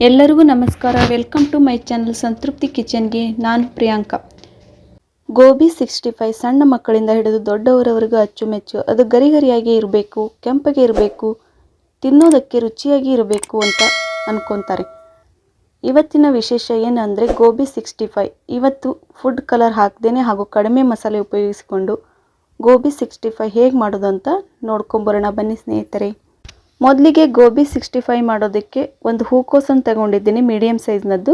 ಎಲ್ಲರಿಗೂ ನಮಸ್ಕಾರ. Welcome to my channel ಸಂತೃಪ್ತಿ ಕಿಚನ್ಗೆ. ನಾನು ಪ್ರಿಯಾಂಕಾ. ಗೋಬಿ 65 ಸಣ್ಣ ಮಕ್ಕಳಿಂದ ಹಿಡಿದು ದೊಡ್ಡವರವರೆಗೂ ಅಚ್ಚುಮೆಚ್ಚು. ಅದು ಗರಿ ಗರಿಯಾಗಿ ಇರಬೇಕು, ಕೆಂಪಗೆ ಇರಬೇಕು, ತಿನ್ನೋದಕ್ಕೆ ರುಚಿಯಾಗಿ ಇರಬೇಕು ಅಂತ ಅನ್ಕೊತಾರೆ. ಇವತ್ತಿನ ವಿಶೇಷ ಏನಂದರೆ ಗೋಬಿ 65. ಇವತ್ತು ಫುಡ್ ಕಲರ್ ಹಾಕ್ದೇನೆ ಹಾಗೂ ಕಡಿಮೆ ಮಸಾಲೆ ಉಪಯೋಗಿಸಿಕೊಂಡು ಗೋಬಿ 65 ಹೇಗೆ ಮಾಡೋದು ಅಂತ ನೋಡ್ಕೊಂಬರೋಣ ಬನ್ನಿ ಸ್ನೇಹಿತರೆ. ಮೊದಲಿಗೆ ಗೋಬಿ 65 ಮಾಡೋದಕ್ಕೆ ಒಂದು ಹೂಕೋಸನ್ನು ತಗೊಂಡಿದ್ದೀನಿ, ಮೀಡಿಯಮ್ ಸೈಜ್ನದ್ದು.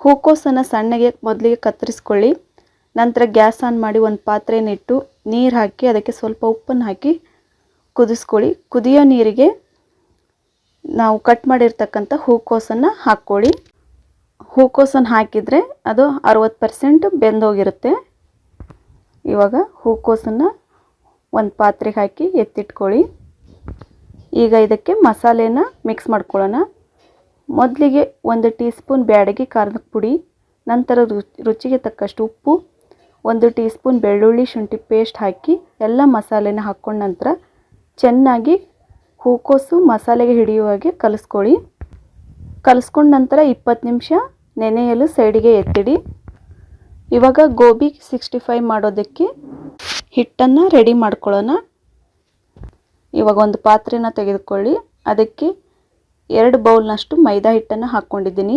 ಹೂಕೋಸನ್ನು ಸಣ್ಣಗೆ ಮೊದಲಿಗೆ ಕತ್ತರಿಸ್ಕೊಳ್ಳಿ. ನಂತರ ಗ್ಯಾಸ್ ಆನ್ ಮಾಡಿ ಒಂದು ಪಾತ್ರೆನಿಟ್ಟು ನೀರು ಹಾಕಿ ಅದಕ್ಕೆ ಸ್ವಲ್ಪ ಉಪ್ಪನ್ನು ಹಾಕಿ ಕುದಿಸ್ಕೊಳ್ಳಿ. ಕುದಿಯೋ ನೀರಿಗೆ ನಾವು ಕಟ್ ಮಾಡಿರ್ತಕ್ಕಂಥ ಹೂಕೋಸನ್ನು ಹಾಕ್ಕೊಳ್ಳಿ. ಹೂಕೋಸನ್ನು ಹಾಕಿದರೆ ಅದು 60% ಬೆಂದೋಗಿರುತ್ತೆ. ಇವಾಗ ಹೂಕೋಸನ್ನು ಒಂದು ಪಾತ್ರೆಗೆ ಹಾಕಿ ಎತ್ತಿಟ್ಕೊಳ್ಳಿ. ಈಗ ಇದಕ್ಕೆ ಮಸಾಲೆನ ಮಿಕ್ಸ್ ಮಾಡ್ಕೊಳ್ಳೋಣ. ಮೊದಲಿಗೆ 1 ಟೀ ಸ್ಪೂನ್ ಬ್ಯಾಡಗಿ ಖಾರದ ಪುಡಿ, ನಂತರ ರುಚಿಗೆ ತಕ್ಕಷ್ಟು ಉಪ್ಪು, 1 ಟೀ ಸ್ಪೂನ್ ಬೆಳ್ಳುಳ್ಳಿ ಶುಂಠಿ ಪೇಸ್ಟ್ ಹಾಕಿ ಎಲ್ಲ ಮಸಾಲೆನ ಹಾಕ್ಕೊಂಡ ನಂತರ ಚೆನ್ನಾಗಿ ಹೂಕೋಸು ಮಸಾಲೆಗೆ ಹಿಡಿಯುವ ಹಾಗೆ ಕಲಿಸ್ಕೊಳ್ಳಿ. ಕಲಿಸ್ಕೊಂಡ ನಂತರ 20 ನಿಮಿಷ ನೆನೆಯಲು ಸೈಡಿಗೆ ಎತ್ತಿಡಿ. ಇವಾಗ ಗೋಬಿ 65 ಮಾಡೋದಕ್ಕೆ ಹಿಟ್ಟನ್ನು ರೆಡಿ ಮಾಡ್ಕೊಳ್ಳೋಣ. ಇವಾಗ ಒಂದು ಪಾತ್ರೆನ ತೆಗೆದುಕೊಳ್ಳಿ. ಅದಕ್ಕೆ 2 ಬೌಲ್ನಷ್ಟು ಮೈದಾ ಹಿಟ್ಟನ್ನು ಹಾಕ್ಕೊಂಡಿದ್ದೀನಿ.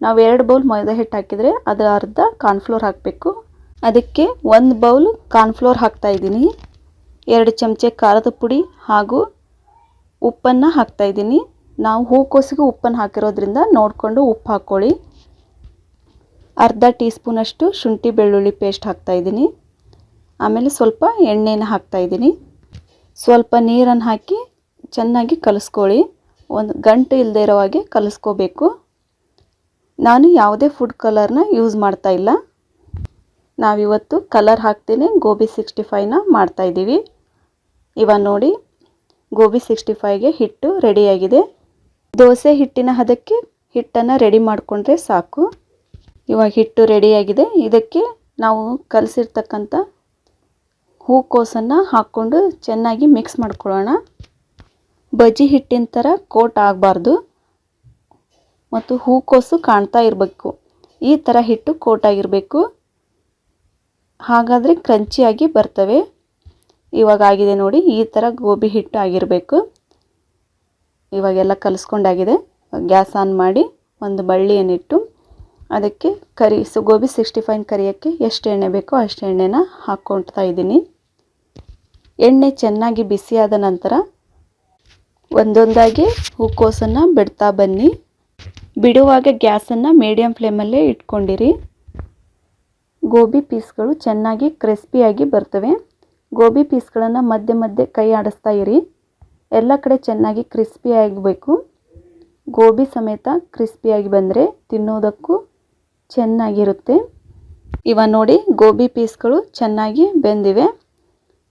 ನಾವು 2 ಬೌಲ್ ಮೈದಾ ಹಿಟ್ಟು ಹಾಕಿದರೆ ಅದರ ಅರ್ಧ ಕಾರ್ನ್ಫ್ಲೋರ್ ಹಾಕಬೇಕು. ಅದಕ್ಕೆ 1 ಬೌಲ್ ಕಾರ್ನ್ಫ್ಲೋರ್ ಹಾಕ್ತಾಯಿದ್ದೀನಿ. 2 ಚಮಚೆ ಖಾರದ ಪುಡಿ ಹಾಗೂ ಉಪ್ಪನ್ನು ಹಾಕ್ತಾಯಿದ್ದೀನಿ. ನಾವು ಹೂಕೋಸಿಗೆ ಉಪ್ಪನ್ನು ಹಾಕಿರೋದ್ರಿಂದ ನೋಡಿಕೊಂಡು ಉಪ್ಪು ಹಾಕ್ಕೊಳ್ಳಿ. ಅರ್ಧ ಟೀ ಸ್ಪೂನಷ್ಟು ಶುಂಠಿ ಬೆಳ್ಳುಳ್ಳಿ ಪೇಸ್ಟ್ ಹಾಕ್ತಾಯಿದ್ದೀನಿ. ಆಮೇಲೆ ಸ್ವಲ್ಪ ಎಣ್ಣೆನ ಹಾಕ್ತಾಯಿದ್ದೀನಿ. ಸ್ವಲ್ಪ ನೀರನ್ನು ಹಾಕಿ ಚೆನ್ನಾಗಿ ಕಲಿಸ್ಕೊಳ್ಳಿ. ಒಂದು ಗಂಟು ಇಲ್ಲದೆ ಇರೋ ಹಾಗೆ ಕಲಿಸ್ಕೋಬೇಕು. ನಾನು ಯಾವುದೇ ಫುಡ್ ಕಲರ್ನ ಯೂಸ್ ಮಾಡ್ತಾ ಇಲ್ಲ. ನಾವಿವತ್ತು ಕಲರ್ ಹಾಕ್ತೇನೆ ಗೋಬಿ 65ನ ಮಾಡ್ತಾಯಿದ್ದೀವಿ. ಇವಾಗ ನೋಡಿ ಗೋಬಿ 65ಗೆ ಹಿಟ್ಟು ರೆಡಿಯಾಗಿದೆ. ದೋಸೆ ಹಿಟ್ಟಿನ ಹದಕ್ಕೆ ಹಿಟ್ಟನ್ನು ರೆಡಿ ಮಾಡಿಕೊಂಡ್ರೆ ಸಾಕು. ಇವಾಗ ಹಿಟ್ಟು ರೆಡಿಯಾಗಿದೆ. ಇದಕ್ಕೆ ನಾವು ಕಲಸಿರ್ತಕ್ಕಂಥ ಹೂಕೋಸನ್ನು ಹಾಕ್ಕೊಂಡು ಚೆನ್ನಾಗಿ ಮಿಕ್ಸ್ ಮಾಡ್ಕೊಳ್ಳೋಣ. ಬಜ್ಜಿ ಹಿಟ್ಟಿನ ಥರ ಕೋಟ್ ಆಗಬಾರ್ದು ಮತ್ತು ಹೂಕೋಸು ಕಾಣ್ತಾ ಇರಬೇಕು. ಈ ಥರ ಹಿಟ್ಟು ಕೋಟ್ ಆಗಿರಬೇಕು. ಹಾಗಾದರೆ ಕ್ರಂಚಿಯಾಗಿ ಬರ್ತವೆ. ಇವಾಗ ಆಗಿದೆ ನೋಡಿ, ಈ ಥರ ಗೋಬಿ ಹಿಟ್ಟು ಆಗಿರಬೇಕು. ಇವಾಗೆಲ್ಲ ಕಲಿಸ್ಕೊಂಡಾಗಿದೆ. ಗ್ಯಾಸ್ ಆನ್ ಮಾಡಿ ಒಂದು ಬಳ್ಳಿಯನ್ನಿಟ್ಟು ಅದಕ್ಕೆ ಗೋಬಿ 65 ಕರಿಯೋಕ್ಕೆ ಎಷ್ಟು ಎಣ್ಣೆ ಬೇಕೋ ಅಷ್ಟು ಎಣ್ಣೆನ ಹಾಕ್ಕೊಳ್ತಾ ಇದ್ದೀನಿ. ಎಣ್ಣೆ ಚೆನ್ನಾಗಿ ಬಿಸಿಯಾದ ನಂತರ ಒಂದೊಂದಾಗಿ ಹೂಕೋಸನ್ನು ಬಿಡ್ತಾ ಬನ್ನಿ. ಬಿಡುವಾಗ ಗ್ಯಾಸನ್ನು ಮೀಡಿಯಮ್ ಫ್ಲೇಮಲ್ಲೇ ಇಟ್ಕೊಂಡಿರಿ. ಗೋಬಿ ಪೀಸ್ಗಳು ಚೆನ್ನಾಗಿ ಕ್ರಿಸ್ಪಿಯಾಗಿ ಬರ್ತವೆ. ಗೋಬಿ ಪೀಸ್ಗಳನ್ನು ಮಧ್ಯೆ ಮಧ್ಯೆ ಕೈ ಆಡಿಸ್ತಾ ಇರಿ. ಎಲ್ಲ ಕಡೆ ಚೆನ್ನಾಗಿ ಕ್ರಿಸ್ಪಿ ಆಗಬೇಕು. ಗೋಬಿ ಸಮೇತ ಕ್ರಿಸ್ಪಿಯಾಗಿ ಬಂದರೆ ತಿನ್ನೋದಕ್ಕೂ ಚೆನ್ನಾಗಿರುತ್ತೆ. ಇವಾಗ ನೋಡಿ ಗೋಬಿ ಪೀಸ್ಗಳು ಚೆನ್ನಾಗಿ ಬೆಂದಿವೆ.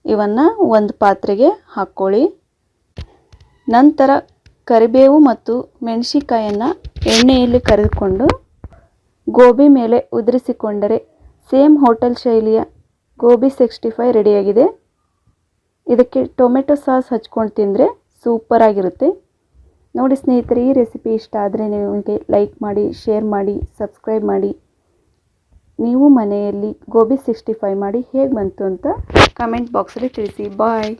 ಇವನ್ನು ಒಂದು ಪಾತ್ರೆಗೆ ಹಾಕ್ಕೊಳ್ಳಿ. ನಂತರ ಕರಿಬೇವು ಮತ್ತು ಮೆಣಸಿಕಾಯನ್ನು ಎಣ್ಣೆಯಲ್ಲಿ ಕರಿದುಕೊಂಡು ಗೋಬಿ ಮೇಲೆ ಉದುರಿಸಿಕೊಂಡರೆ ಸೇಮ್ ಹೋಟೆಲ್ ಶೈಲಿಯ ಗೋಬಿ 65 ರೆಡಿಯಾಗಿದೆ. ಇದಕ್ಕೆ ಟೊಮೆಟೊ ಸಾಸ್ ಹಚ್ಕೊಂಡು ತಿಂದರೆ ಸೂಪರಾಗಿರುತ್ತೆ. ನೋಡಿ ಸ್ನೇಹಿತರೆ, ಈ ರೆಸಿಪಿ ಇಷ್ಟ ಆದರೆ ನಿಮಗೆ ಲೈಕ್ ಮಾಡಿ, ಶೇರ್ ಮಾಡಿ, ಸಬ್ಸ್ಕ್ರೈಬ್ ಮಾಡಿ. ನೀವು ಮನೆಯಲ್ಲಿ ಗೋಬಿ 65 ಮಾಡಿ ಹೇಗೆ ಬಂತು ಅಂತ ಕಮೆಂಟ್ ಬಾಕ್ಸಲ್ಲಿ ತಿಳಿಸಿ. ಬಾಯ್.